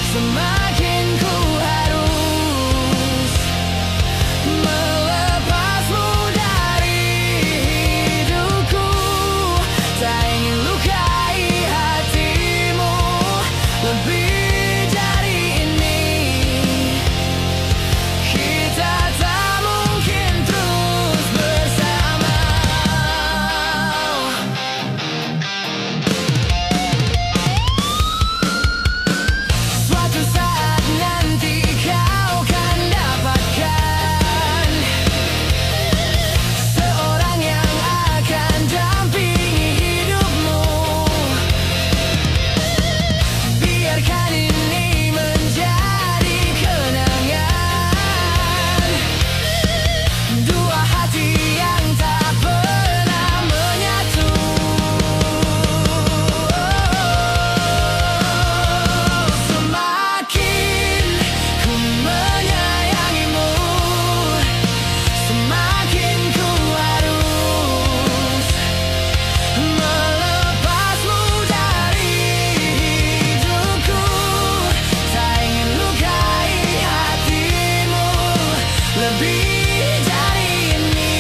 Semakin ku harus melepasmu dari hidupku, tak ingin lukai hatimu lebih dari ini. Kita tak mungkin terus bersama. Suatu saat nanti kau kan dapatkan seorang yang akan dampingi hidupmu. Biarkan ini menjadi kenangan, dua hati yang tak pernah menyatu. Semakin ku menyayangimu, semakin ku harus melepasmu dari hidupku, tak ingin lukai hatimu lebih dari ini.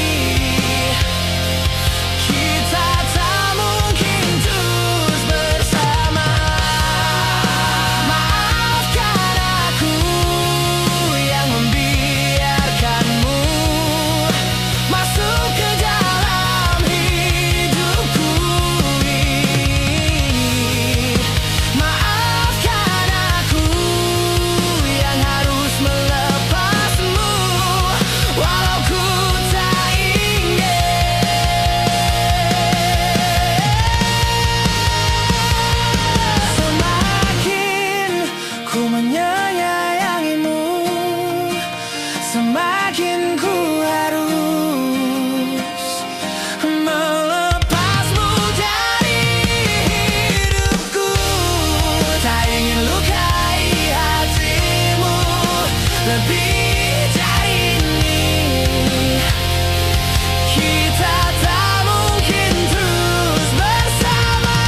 Kita tak mungkin terus bersama. Maafkan aku yang membiarkanmu masuk ke dalam hidupku ini. Maafkan aku yang harus melepasmu walau ku tak ingin. Semakin ku menyayangimu, semakin ku harus melepasmu dari hidupku, tak ingin lukai hatimu lebih dari ini. Kita tak mungkin terus bersama.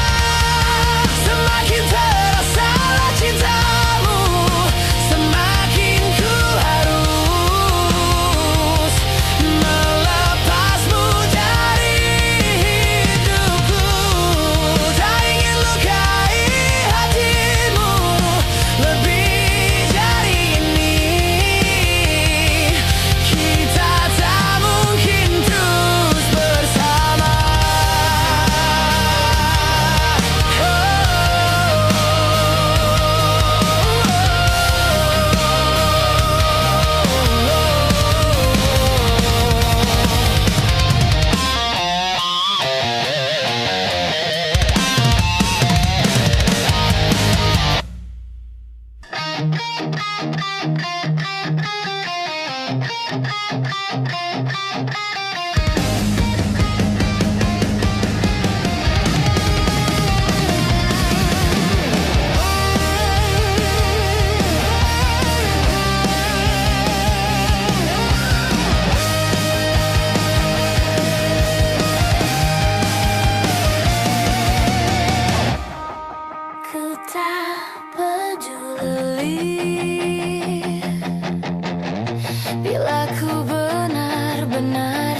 Semakin terasalah cintamu, semakin ku harus melepasmu dari hidupku, tak ingin lukai hatimu lebih dari ini. Kita tak mungkin terus bersama. Ku tak peduli bila ku benar-benar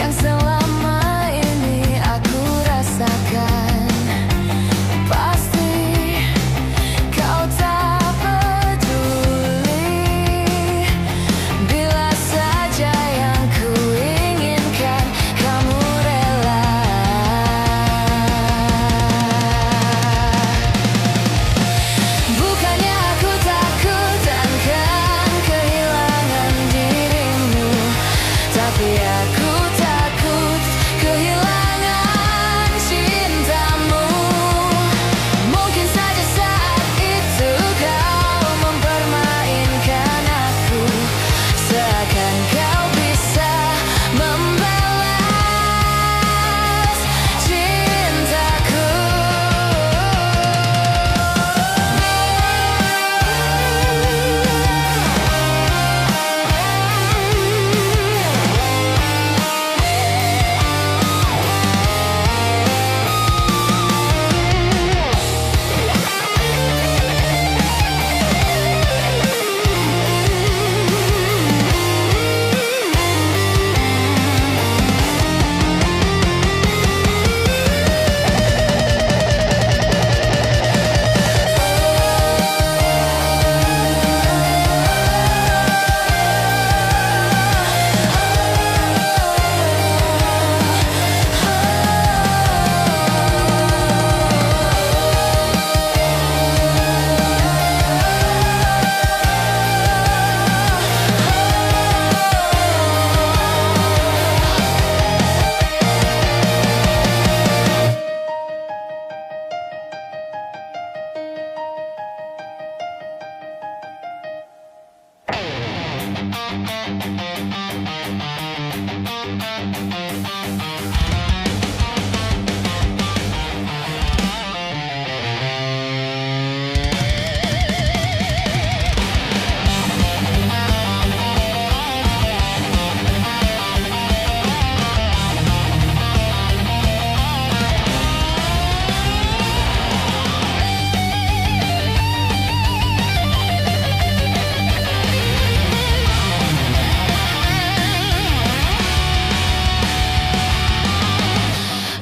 yang selama ini aku rasakan. Pasti kau tak peduli bila saja yang ku inginkan kamu rela. Bukannya aku takut akan kehilangan dirimu, tapi aku takut kehilangan cintamu. Mungkin saja saat itu kau mempermainkan aku, seakan kau bisa membalas cintaku.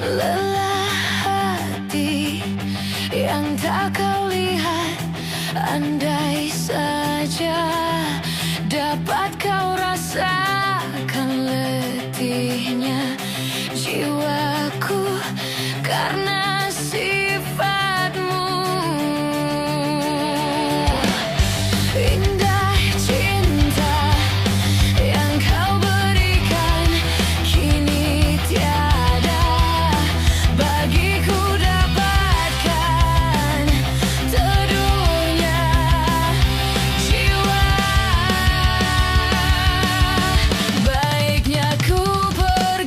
Lelah hati yang tak kau lihat, andai saja dapat kau rasakan letihnya jiwaku karena sifatmu. Indah cinta yang kau berikan kini tiada bagiku dapatkan teduhnya jiwa. Baiknya ku pergi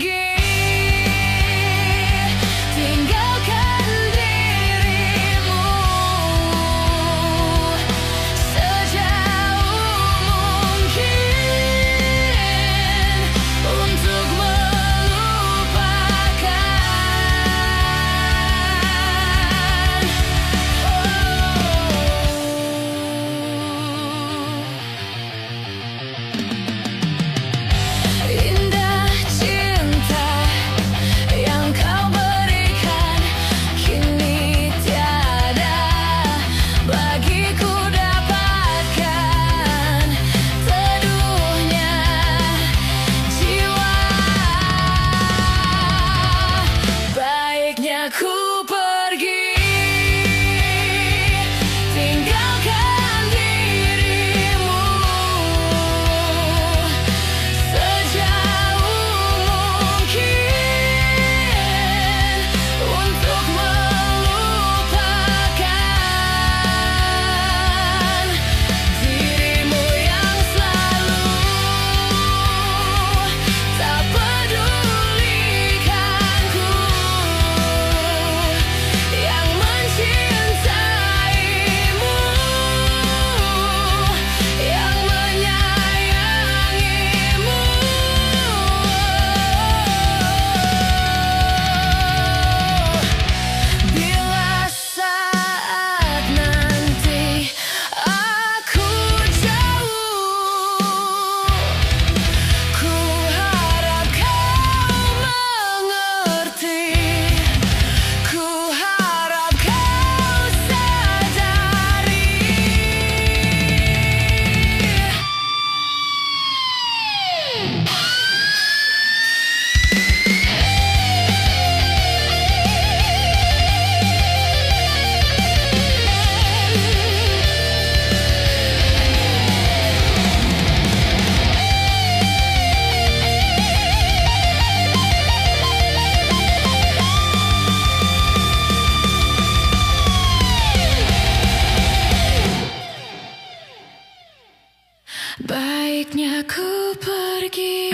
pergi,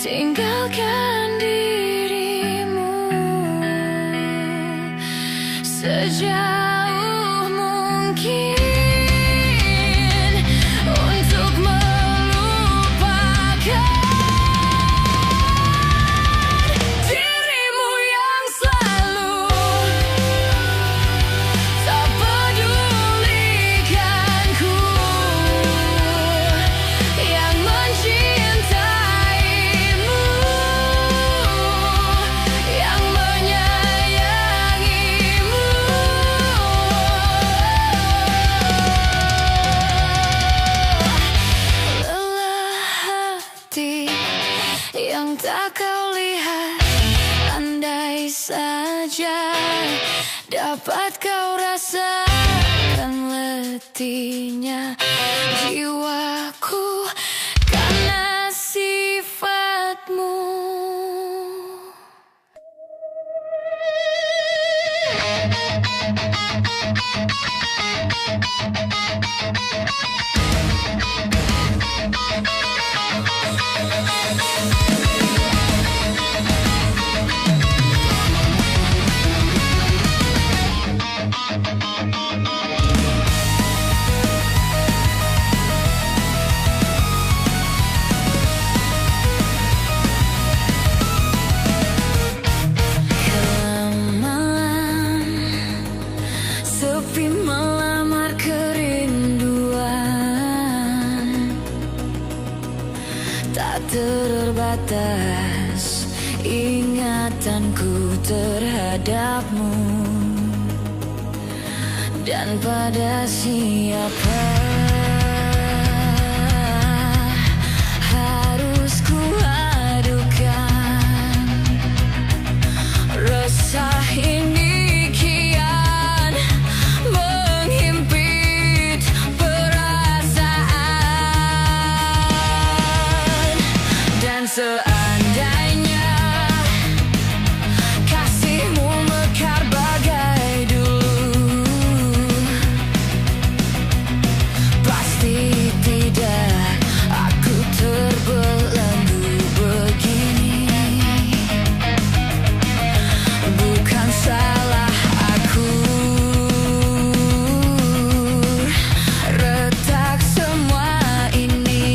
tinggalkan dirimu sejauh mungkin untuk melupakan dirimu yang selalu tak pedulikanku, yang mencintaimu, yang menyayangimu. Lelah hati yang tak kau lihat, andai saja dapat kau rasakan letihnya jiwaku karena sifatmu. Kelamaan sepi melamar kerinduan, tak terbatas ingatanku terhadapmu, dan pada siapa harus ku adukan resah ini kian menghimpit perasaan. Dan seandainya kasihmu mekar bagai dulu, pasti tidak aku terbelenggu begini. Bukan salah aku, retak semua ini.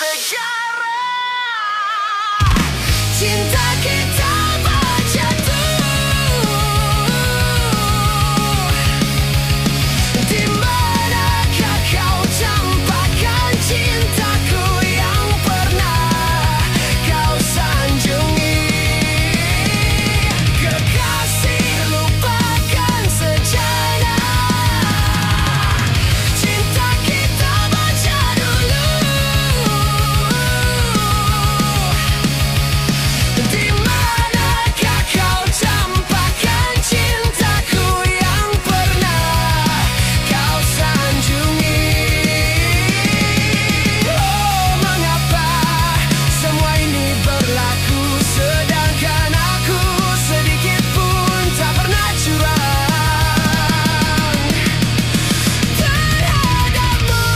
sejarah. Cinta kita berjatuh. Di manakah kau campakkan cintaku yang pernah kau sanjungi? Kekasih, lupakan sejenak. Cinta kita baca dulu. Di manakah kau campakkan cintaku yang pernah kau sanjungi? Oh, mengapa semua ini berlaku, sedangkan aku sedikit pun tak pernah curang terhadapmu.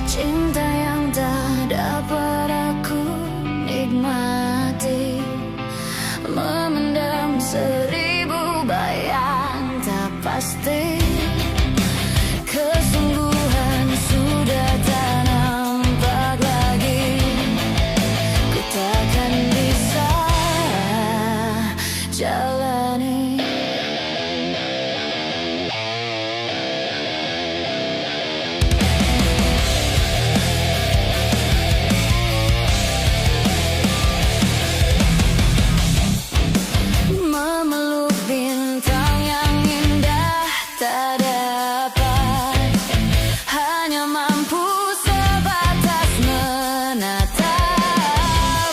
Cinta yang tak dapat aku nikmati, memendam seribu bayang tak pasti. Kesungguhan sudah tak nampak lagi. Ku takkan bisa jalani. Memeluk bintang yang indah tak dapat, hanya mampu sebatas menatap.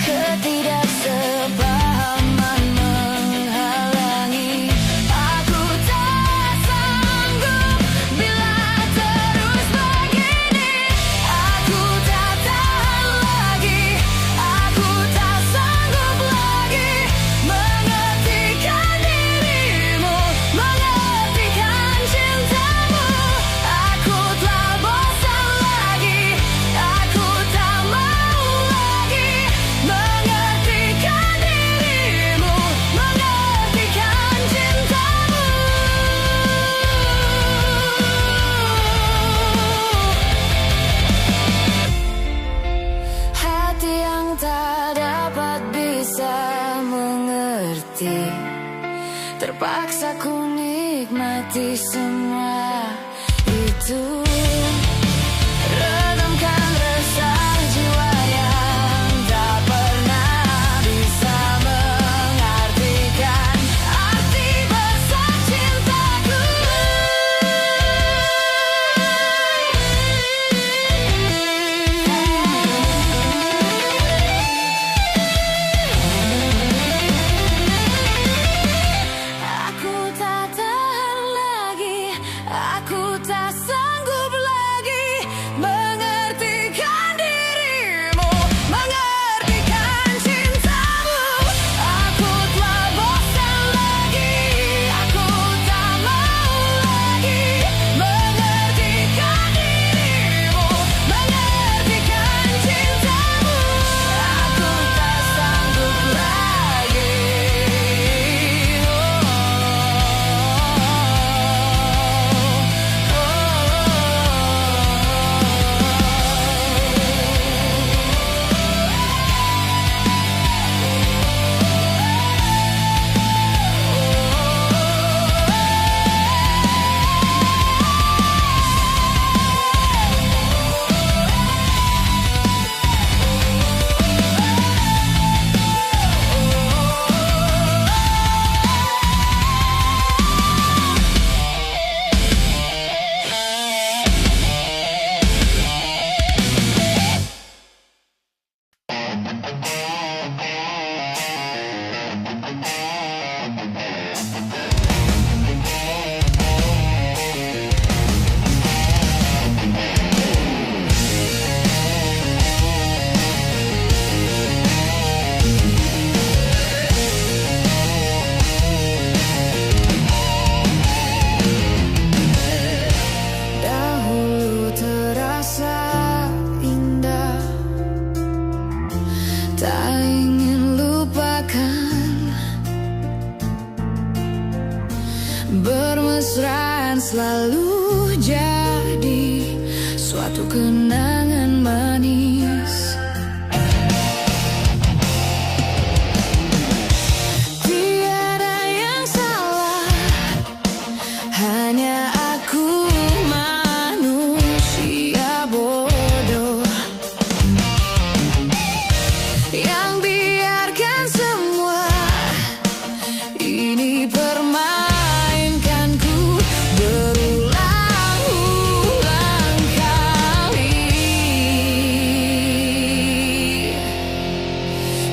Ketidaksepahaman menghalangi. Aku tak sanggup bila terus begini. Aku tak tahan lagi. Aku tak sanggup lagi mengertikan dirimu, mengertikan cintamu. Aku telah bosan lagi. Aku tak mau lagi mengertikan dirimu, mengertikan cintamu. Hati yang tak dapat bisa mengerti, terpaksa ku nikmati semua itu. Redamkan resah jiwa yang tak pernah bisa mengartikan arti besar cintaku. Aku tak tahan lagi. Aku tak sanggup lagi Bermesraan selalu jadi suatu kenangan manis. Tiada yang salah, hanya aku manusia bodoh yang biarkan semua ini permainkanku berulang-ulang kali.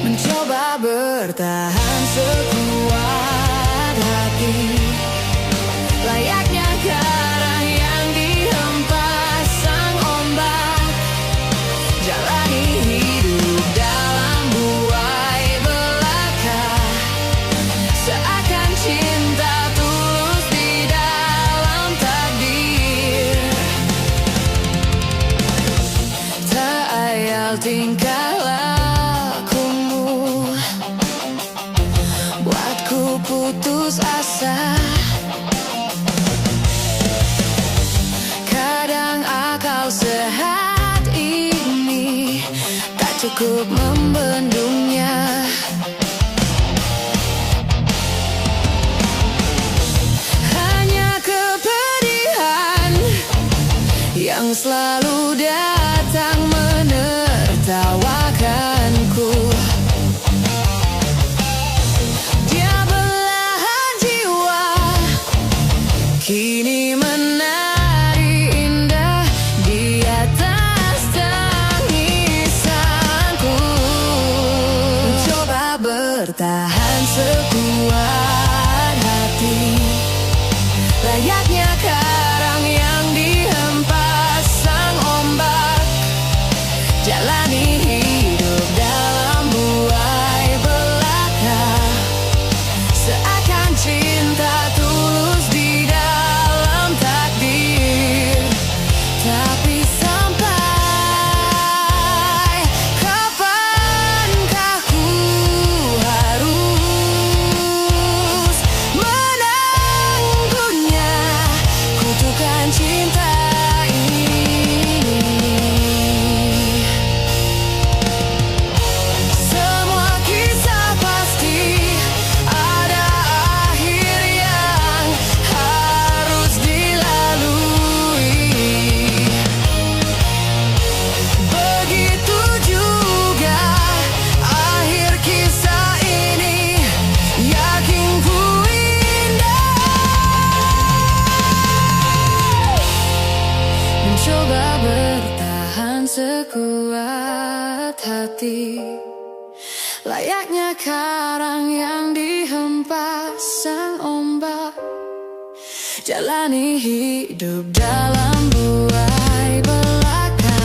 Mencoba bertahan sekuat hati, layaknya karang yang dihempas sang ombak. Jalani hidup dalam buai belaka, seakan cinta tulus di dalam takdir. Tak ayal tingkah lakumu buatku putus asa. Kadang akal sehat ini tak cukup membendungnya. Hanya kepedihan yang selalu datang menertawakanku. Dia belahan jiwa kini menari indah di atas tangisanku. Mencoba bertahan sekuat hati, layaknya karang yang dihempas sang ombak. Jalani hidup dalam buai belaka, seakan cinta tulus di dalam takdir. Tapi sampai kapankah ku harus menangguhnya kutukan cinta ini? Semua kisah pasti ada akhir yang harus dilalui. Begitu juga akhir kisah ini, yakin ku indah. Mencoba bertahan sekuat hati, layaknya karang yang dihempas sang ombak. Jalani hidup dalam buai belaka,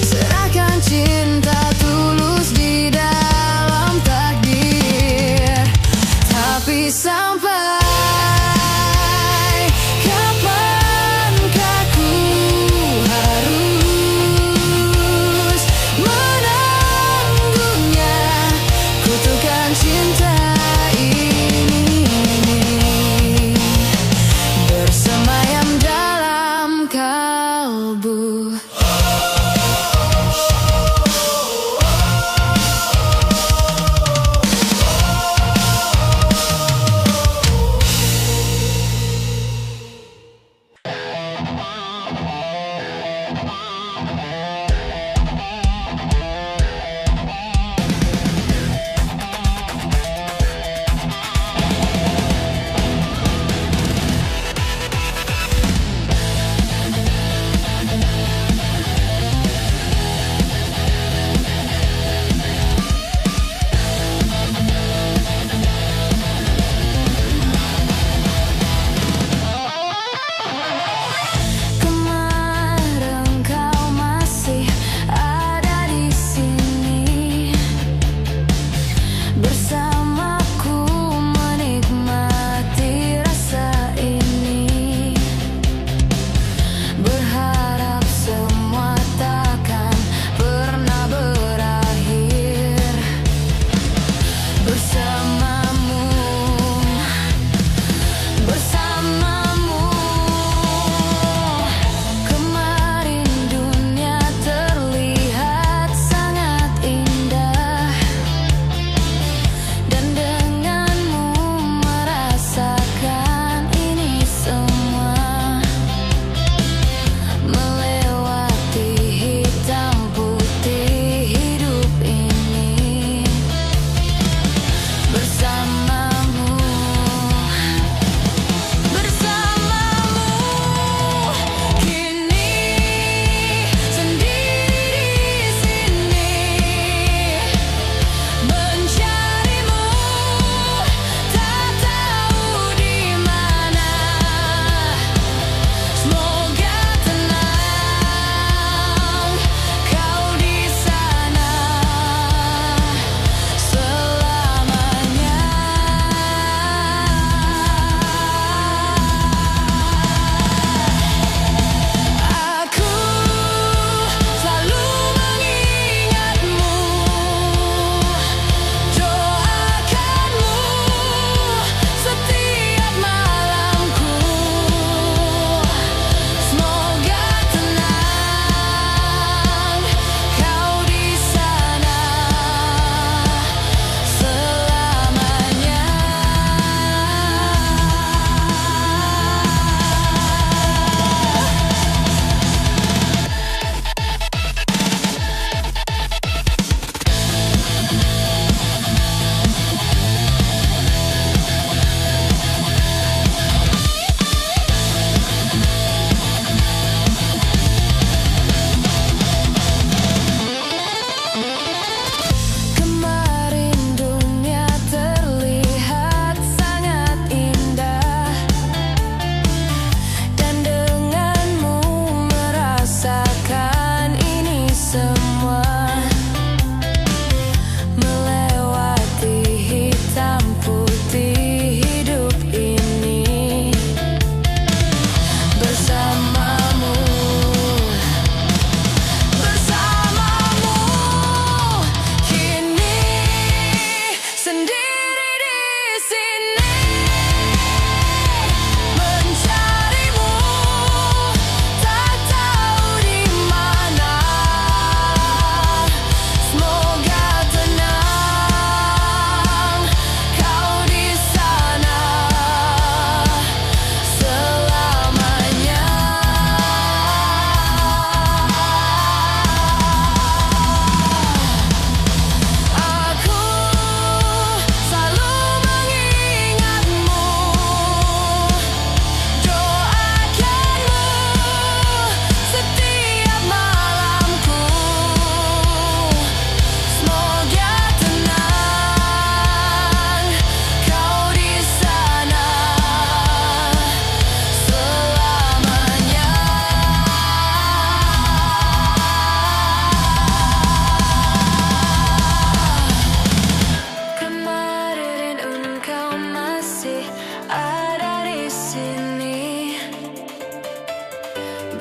serahkan cinta tulus di dalam takdir. Tapi sampai kapankah ku harus menangguhnya kutukan cinta ini? Bersemayam dalam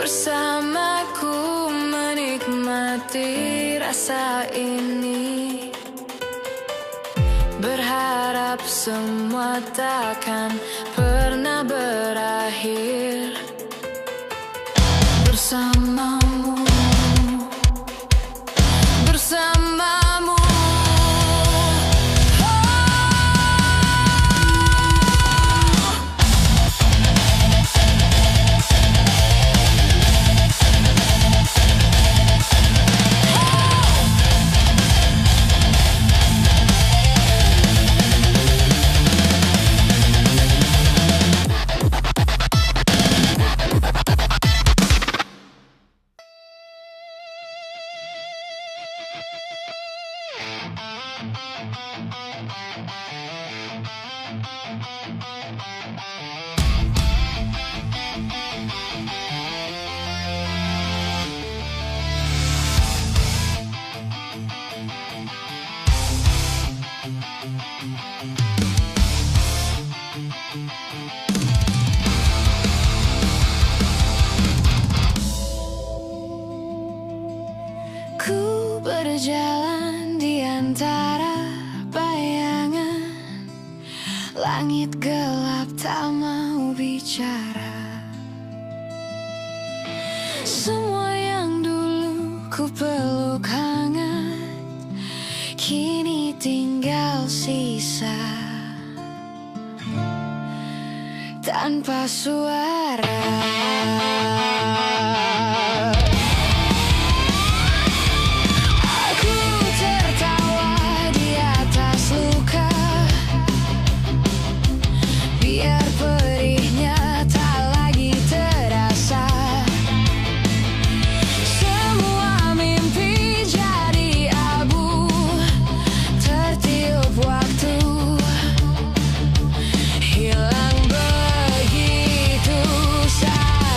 bersamaku menikmati rasa ini. Berharap semua takkan pernah berakhir bersamamu, bersamamu. Ku berjalan di antara bayangan, langit gelap tak mau bicara. Semua yang dulu ku peluk hangat, kini tinggal sisa tanpa suara. Hilang begitu saja.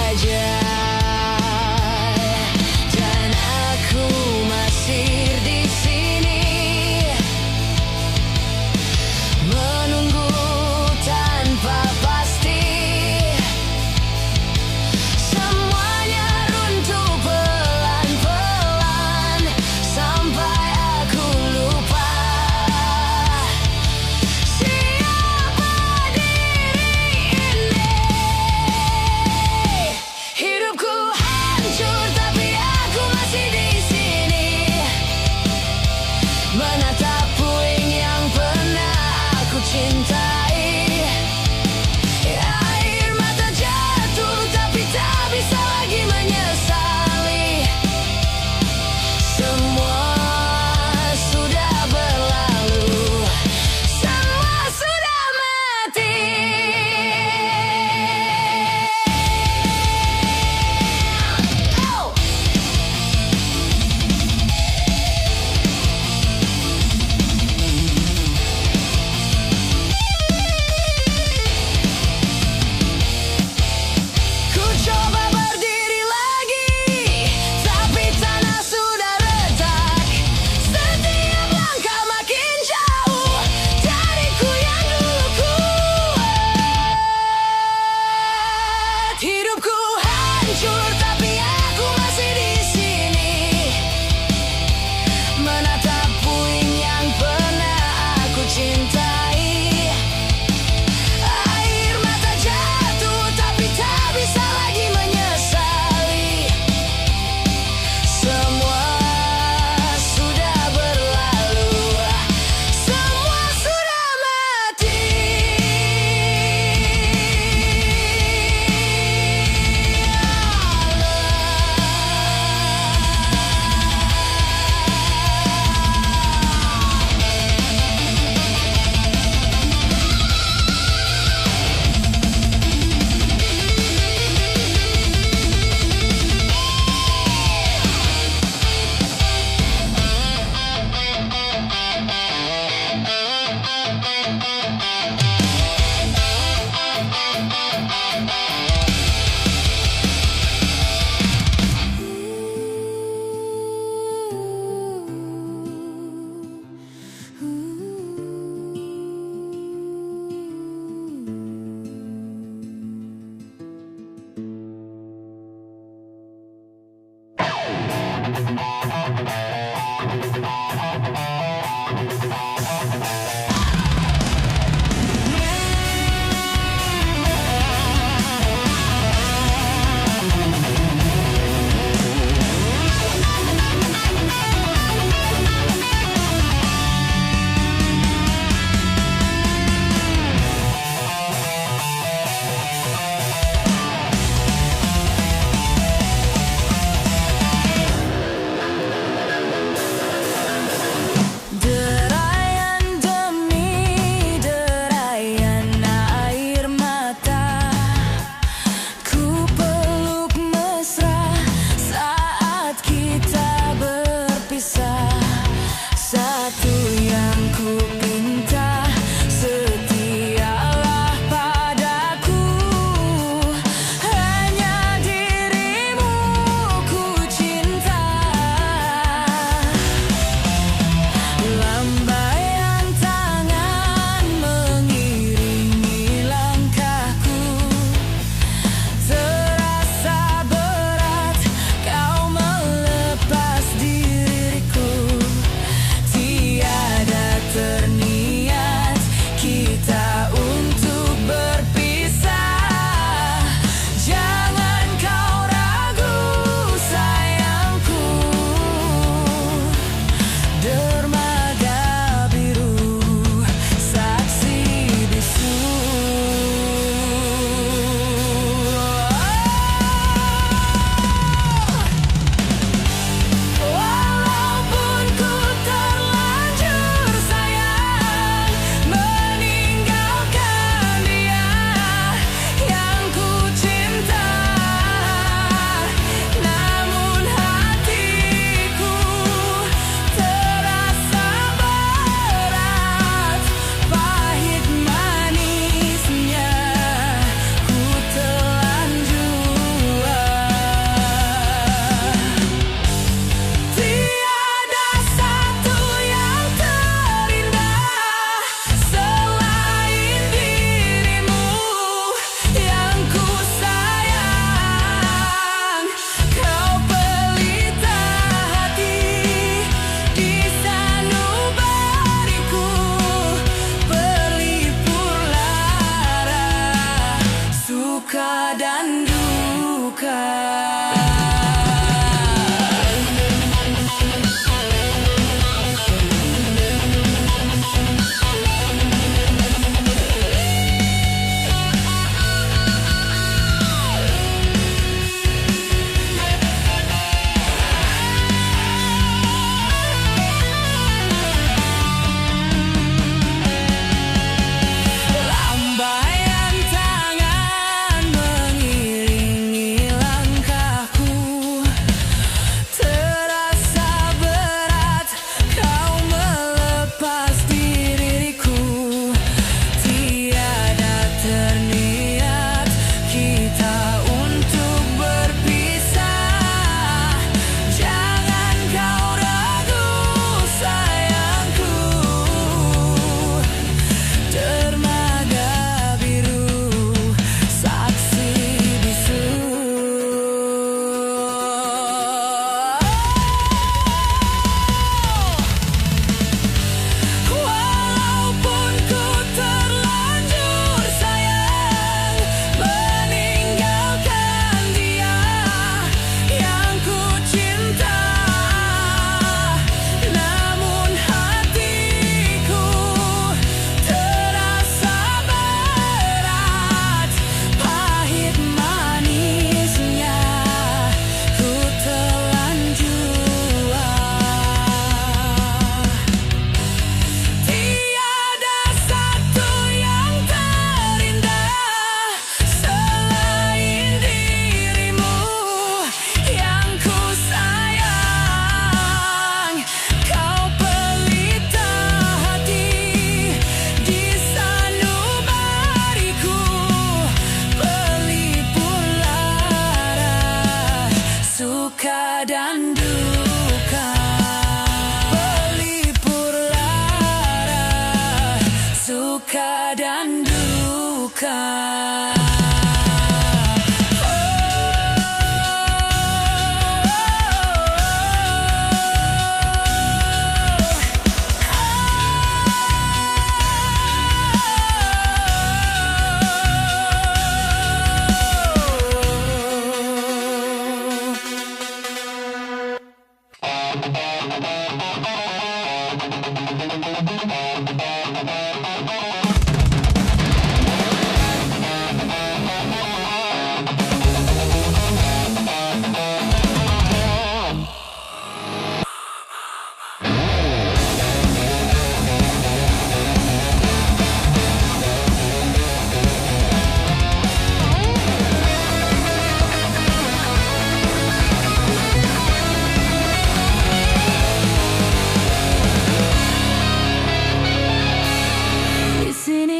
luka.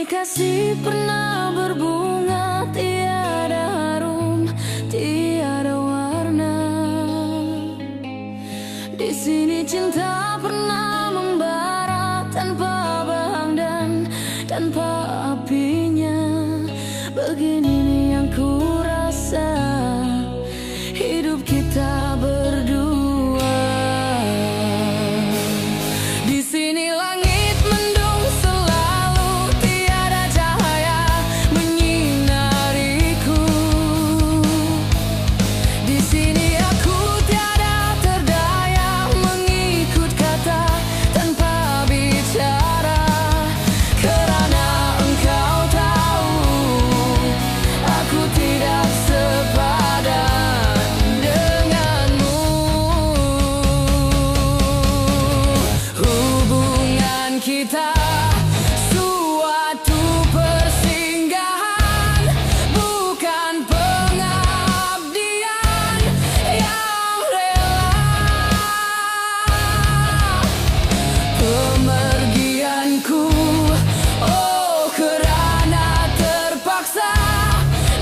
Kasih pernah berbunga, tiada harum, tiada warna. Di sini cinta pernah membara tanpa bahan dan tanpa apinya. Begini nih yang ku rasa hidup kita berdua. Di sini langit mendung selalu, tiada cahaya menyinariku. Di sini aku tiada terdaya mengikut kata tanpa bicara, karena engkau tahu aku tidak sepadan denganmu. Hubungan kita suatu persinggahan, bukan pengabdian yang rela. Pemergianku, oh kerana terpaksa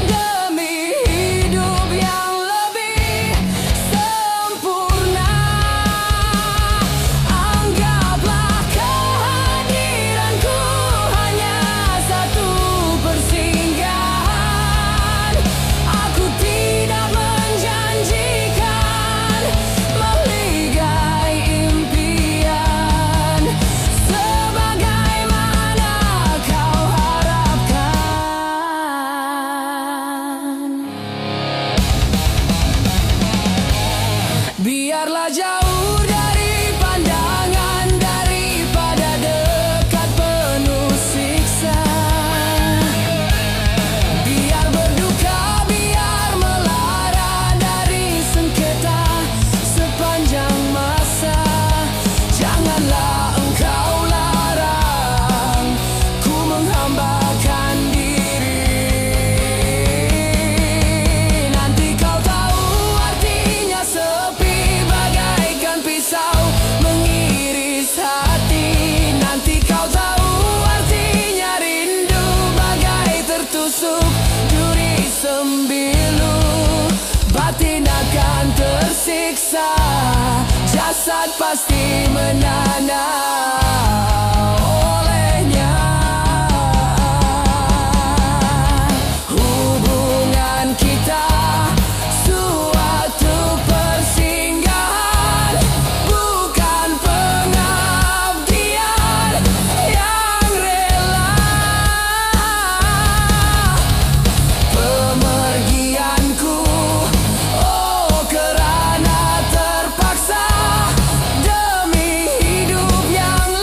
demi hidup yang lebih sempurna. Anggaplah kehadiranku hanya satu persinggahan. Aku tidak menjanjikan meligai impian sebagaimana kau harapkan. Biarlah jauh dari pandangan, daripada dekat penuh siksa. Biar berduka, biar melara dari sengketa sepanjang masa. Janganlah engkau larang ku menghambakan diri. Nanti kau tahu artinya sepi bagaikan pisau mengiris hati. Nanti kau tahu artinya rindu bagai tertusuk duri sembilu. Batin akan tersiksa, jasad pasti menanau olehnya. Hubungan kita suatu persinggahan, bukan pengabdian yang rela. Pemergianku, oh kerana terpaksa demi hidup yang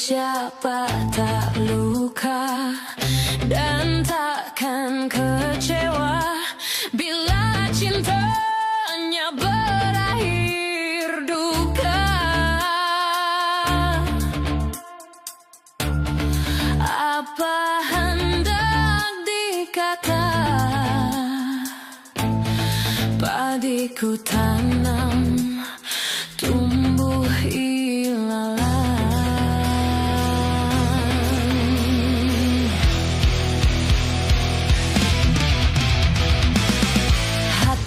siapa tak luka dan takkan kecewa bila cintanya berakhir duka. Apa hendak dikata, padiku tanam tumbuh ilalang.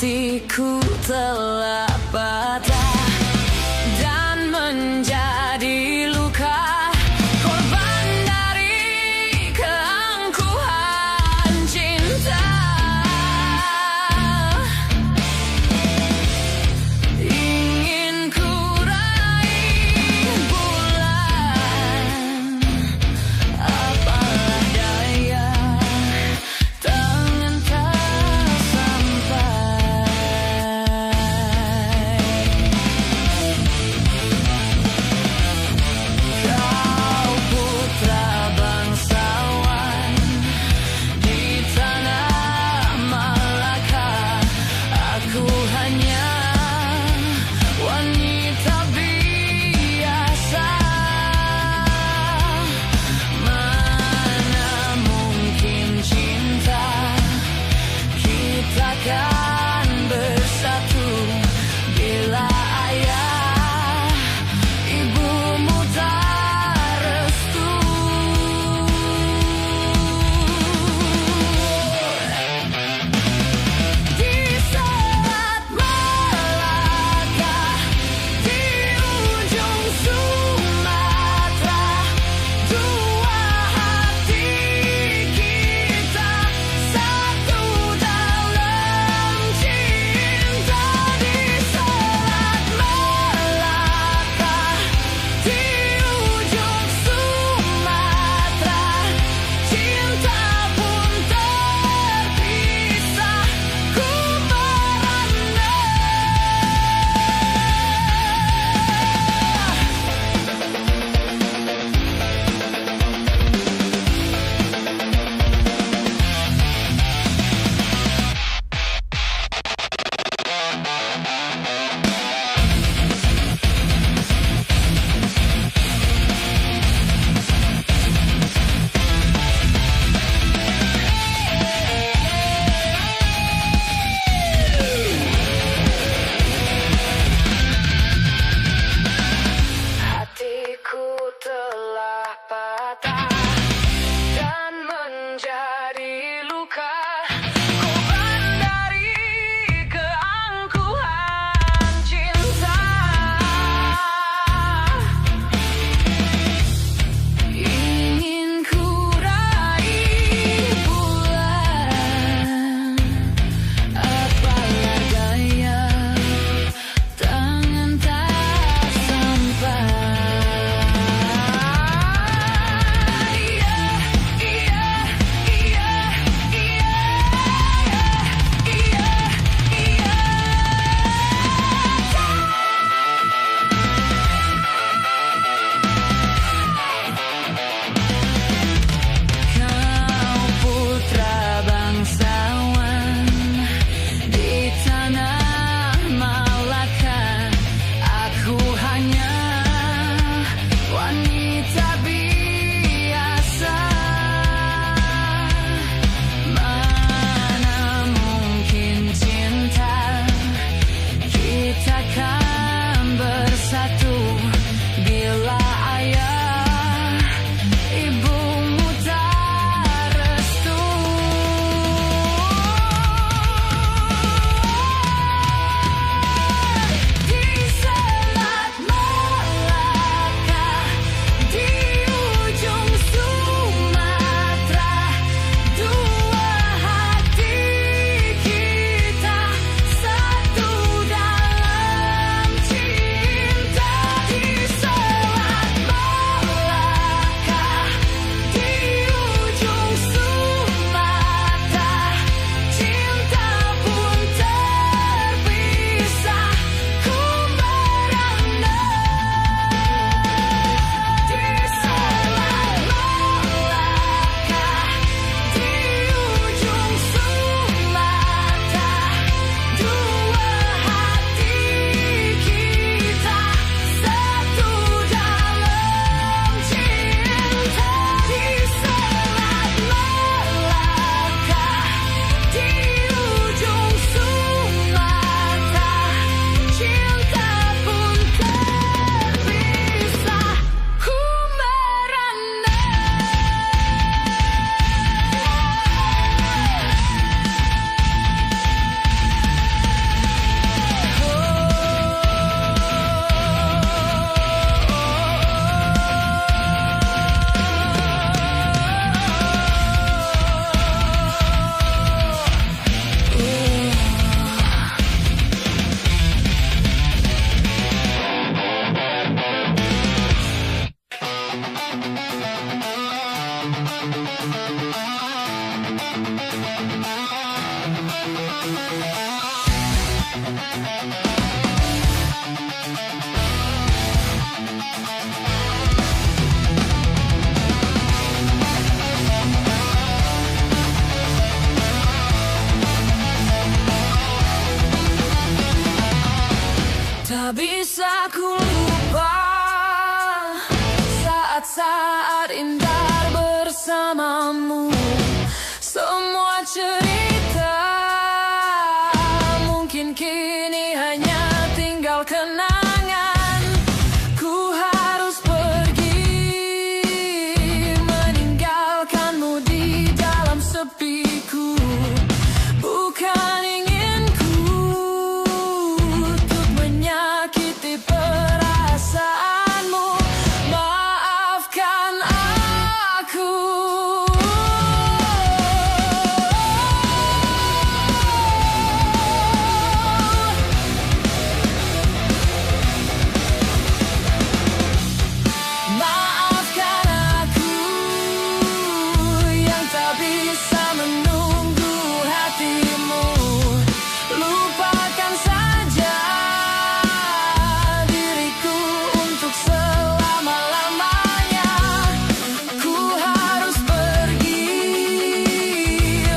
Hatiku telah patah dan menjadi luka, korban dari keangkuhan cinta. Ingin ku raih bulan, apalah daya, tangan tak sampai. Tak bisa ku lupa saat-saat indah bersamamu. Semua cerita mungkin kini hanya tinggal kenangan. Ku harus pergi meninggalkanmu di dalam sepiku. Bukan inginku untuk menyakiti perasaanmu. Maafkan aku. Maafkan aku yang tak bisa menunggu hatimu. Lupakan saja diriku untuk selama-lamanya. Ku harus pergi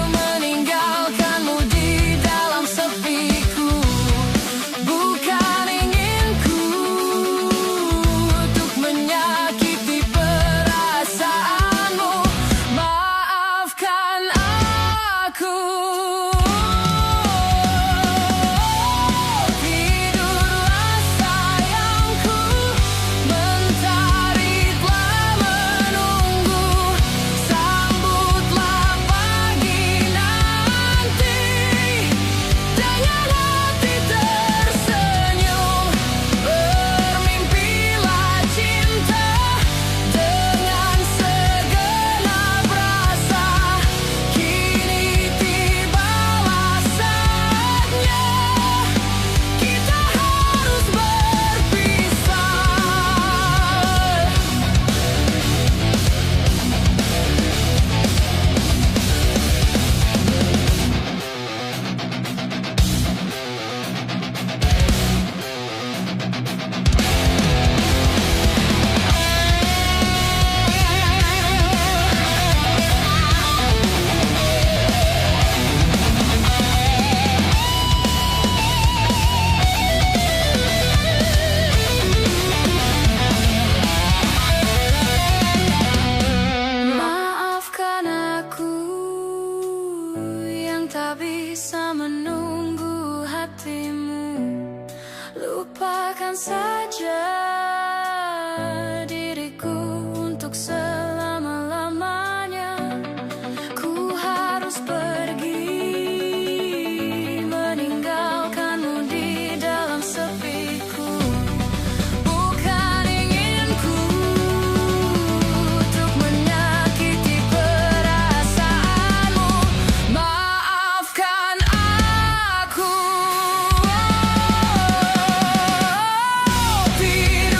meninggalkanmu di dalam sepiku. Bukan inginku untuk menyakiti perasaanmu. Maafkan aku. Tidurlah sayangku, mentari telah menunggu. Sambutlah pagi nanti dengan hati tersenyum. Bermimpilah cinta dengan segenap rasa. Kini tibalah saatnya kita harus berpisah. Maafkan aku yang tak bisa menunggu hatimu. Lupakan saja diriku untuk selama-lamanya. Ku harus pergi meninggalkanmu di dalam sepiku. Bukan inginku untuk menyakiti perasaanmu. Maafkan aku. Tidurlah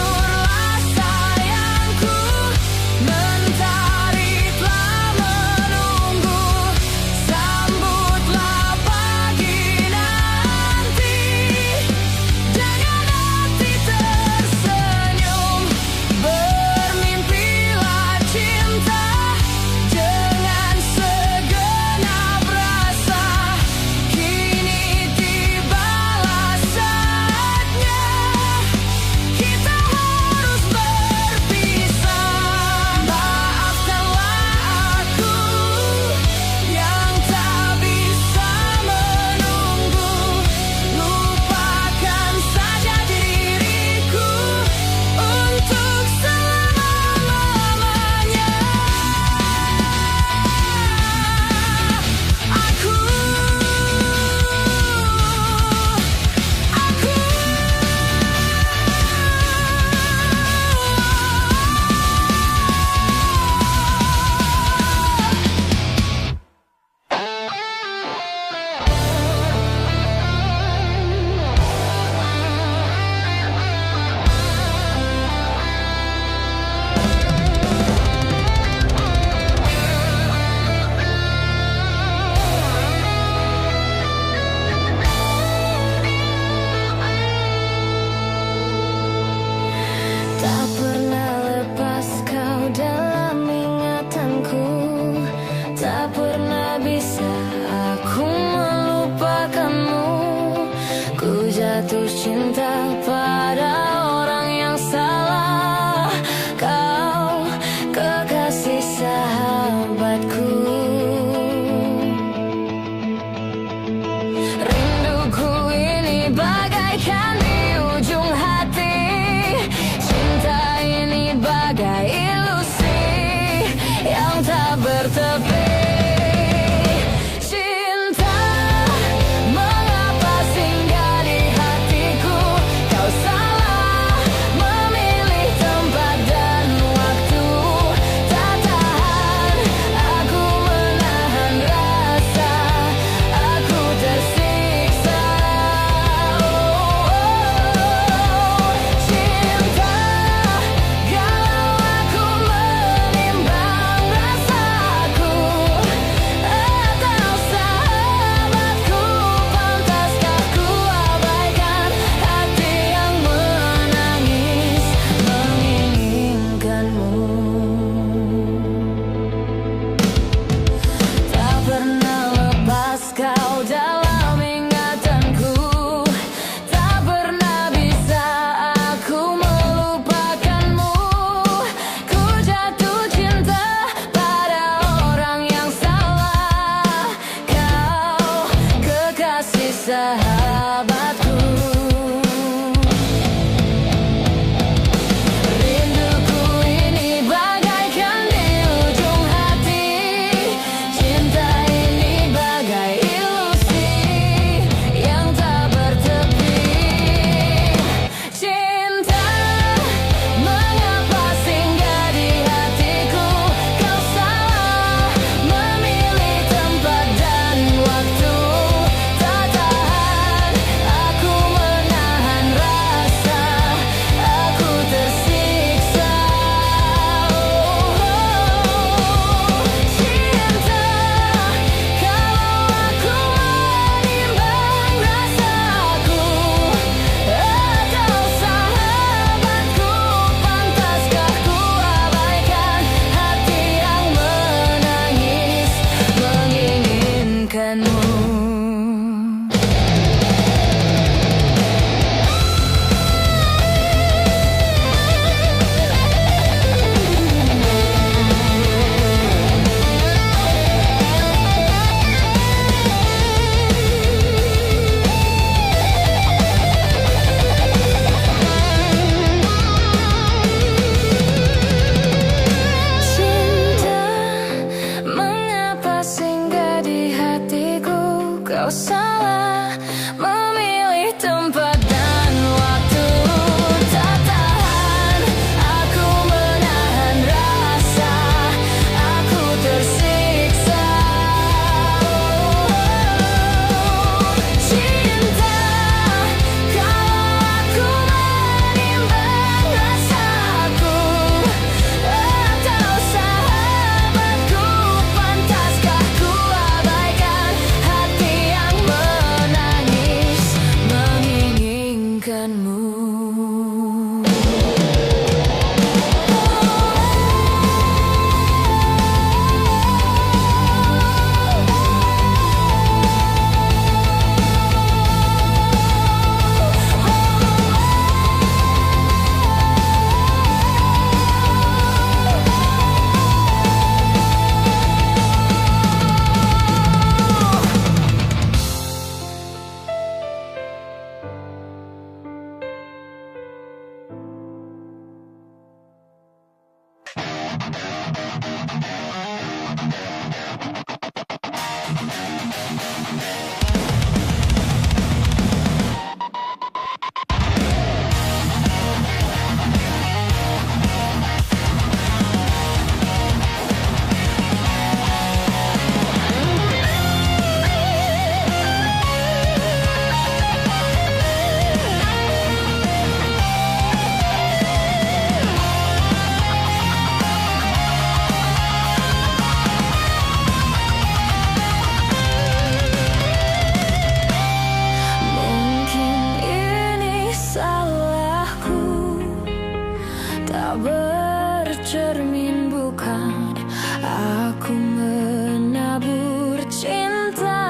Tak bercermin bukan, aku menabur cinta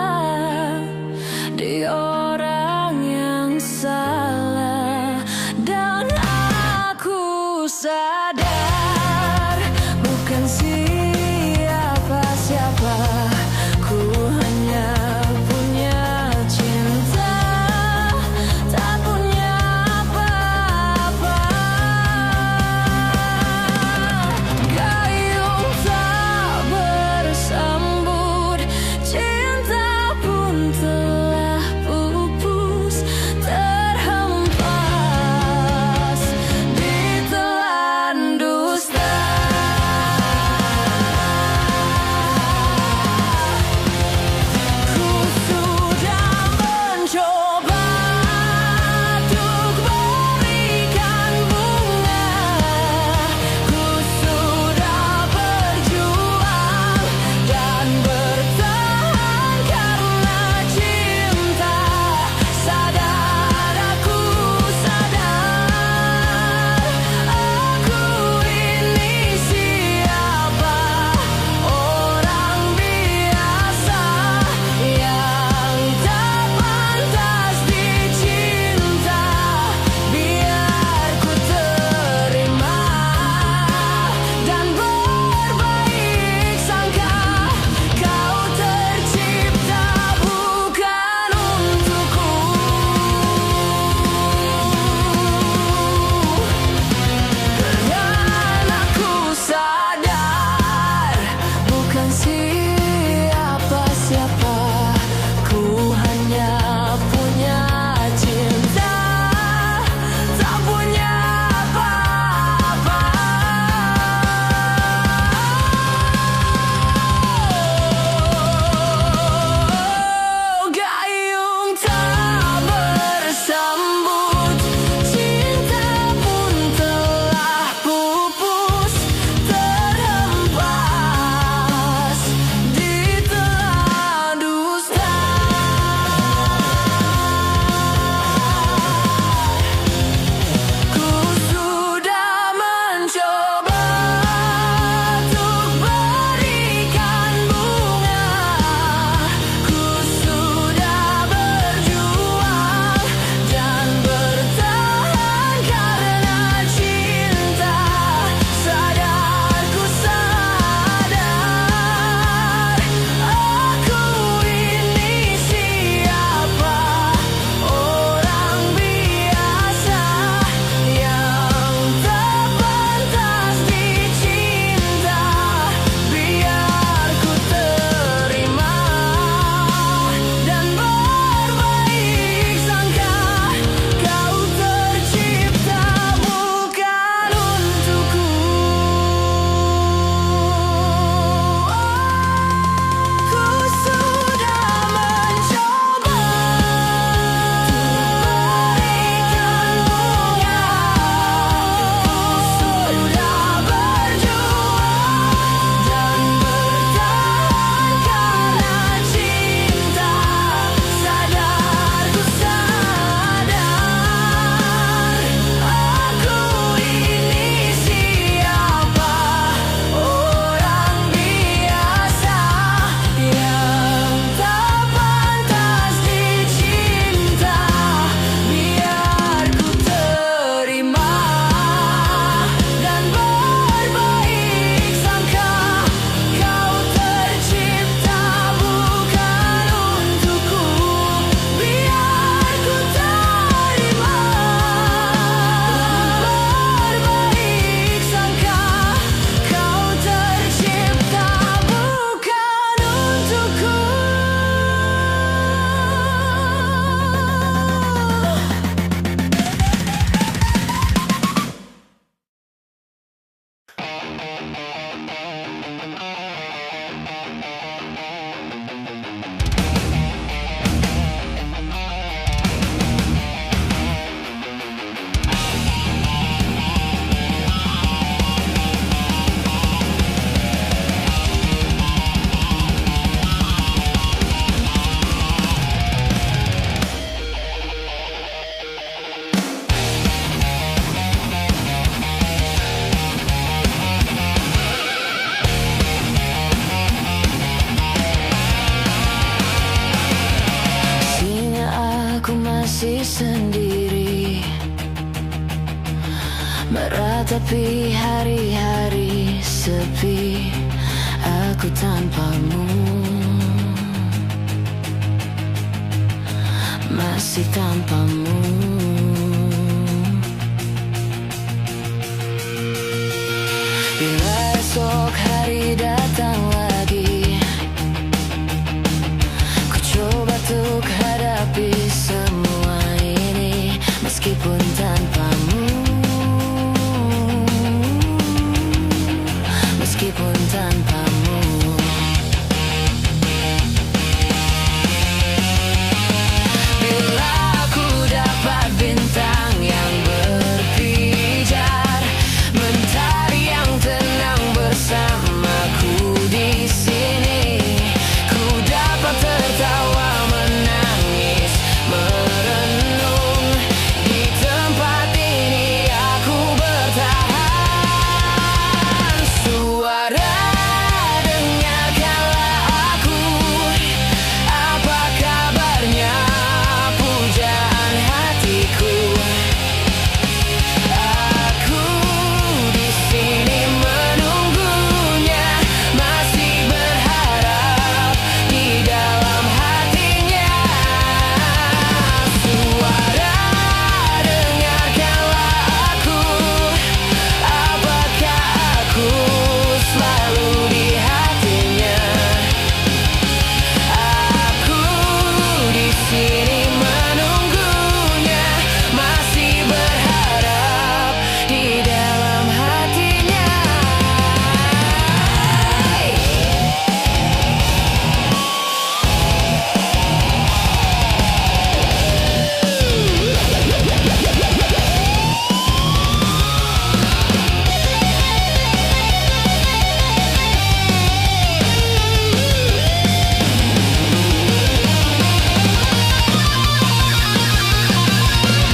di orang yang salah. Dan aku sadar bukan siapa-siapa, ku hanya punya cinta, tak punya apa-apa. Tapi hari-hari sepi, aku tanpamu, masih tanpamu. Bila esok hari datang lagi, ku coba untuk hadapi semua ini, meskipun tanpamu, meskipun tanpamu. Bila aku dapat bintang yang berpijar, mentari yang tenang bersamaku di sini, ku dapat tertawa, menangis, merenung. Di tempat ini aku bertahan. Suara, dengarkanlah aku. Apa kabarnya, pujaan hatiku? Aku di sini menunggunya, masih berharap di dalam hatinya. Suara, dengarkanlah aku. Apakah aku selalu di hatinya? Aku di sini menunggunya, masih berharap di dalam hatinya.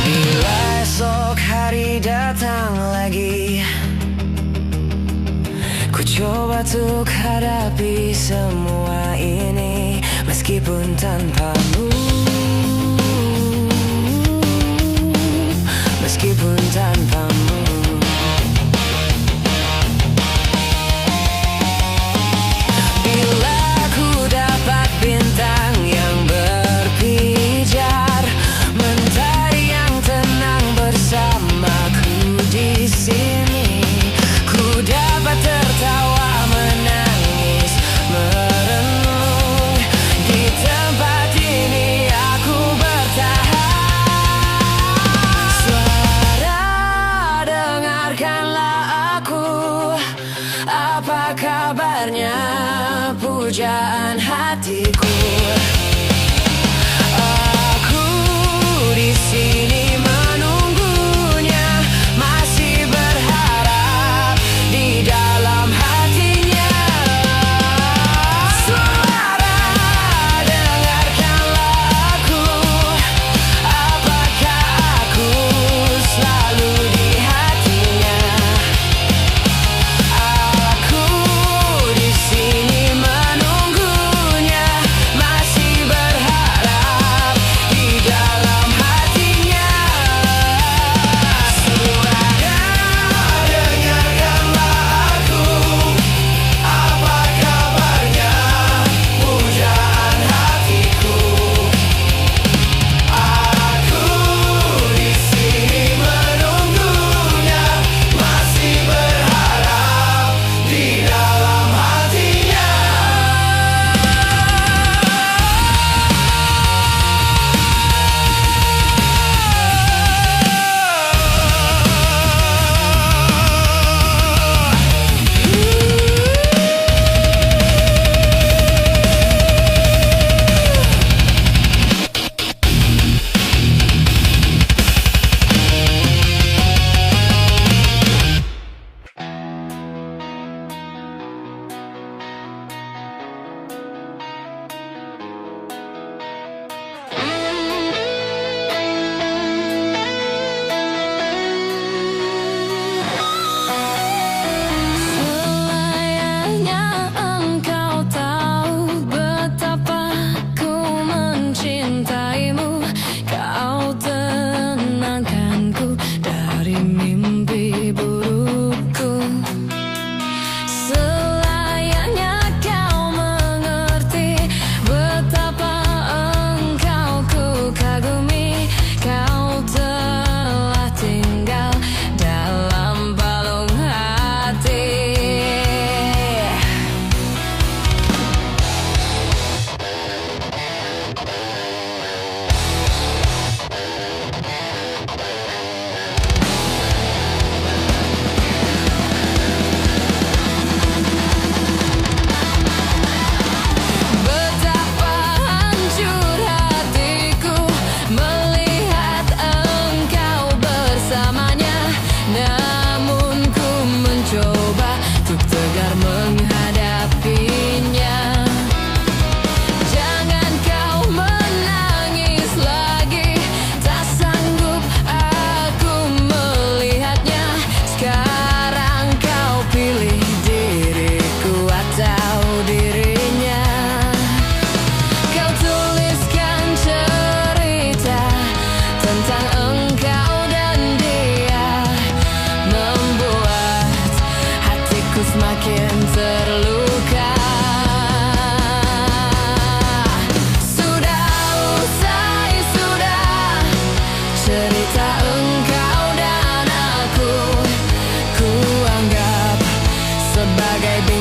Bila esok hari datang lagi, ku coba untuk hadapi semua ini, meskipun tanpamu, meskipun tanpamu. Bila ku dapat bintang yang berpijar, mentari yang tenang bersamaku di sini, ku dapat tertawa, menangis, merenung. Di tempat ini aku bertahan. Suara,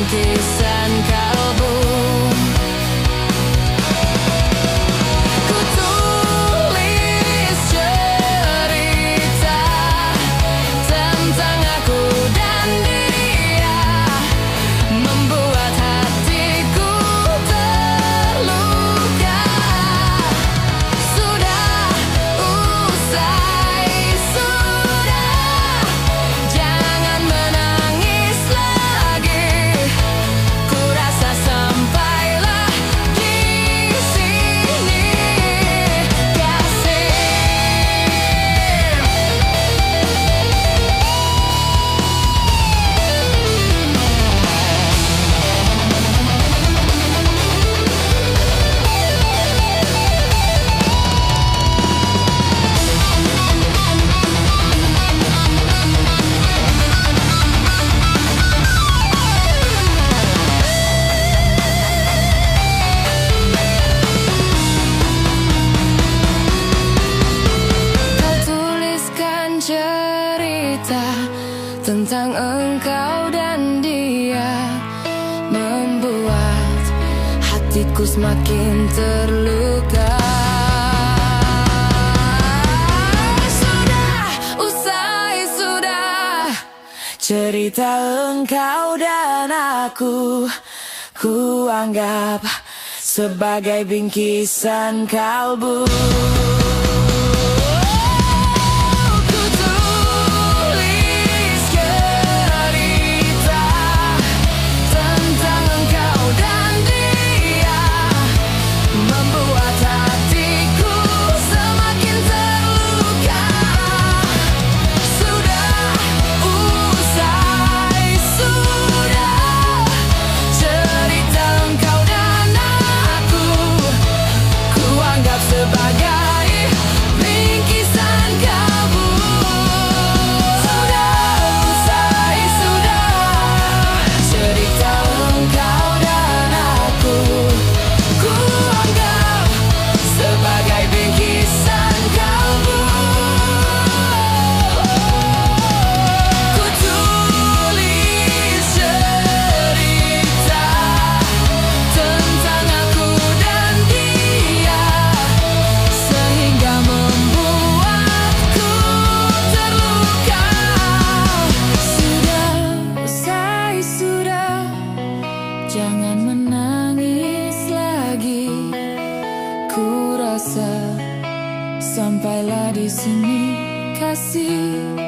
bingkisan kalbu. Ku tulis cerita tentang aku dan dia, membuat hatiku terluka. Sudah usai, sudah, jangan menangis lagi. Ku rasa sampailah di sini, kasih. Kau tuliskan cerita tentang engkau dan dia, membuat hatiku semakin terluka. Sudah usai, sudah, cerita engkau dan aku, ku anggap sebagai bingkisan kalbu. Ku tulis cerita tentang engkau dan dia, membuat hatiku semakin terluka. Sudah usai, sudah, cerita engkau dan aku, ku anggap sebagai bingkisan kalbu. Sudah usai, sudah, cerita engkau dan aku, ku anggap sebagai bingkisan kalbu. Ku tulis cerita tentang aku dan dia, sehingga membuatku terluka. Sudah usai, sudah, jangan menangis lagi. Ku rasa sampailah di sini, kasih.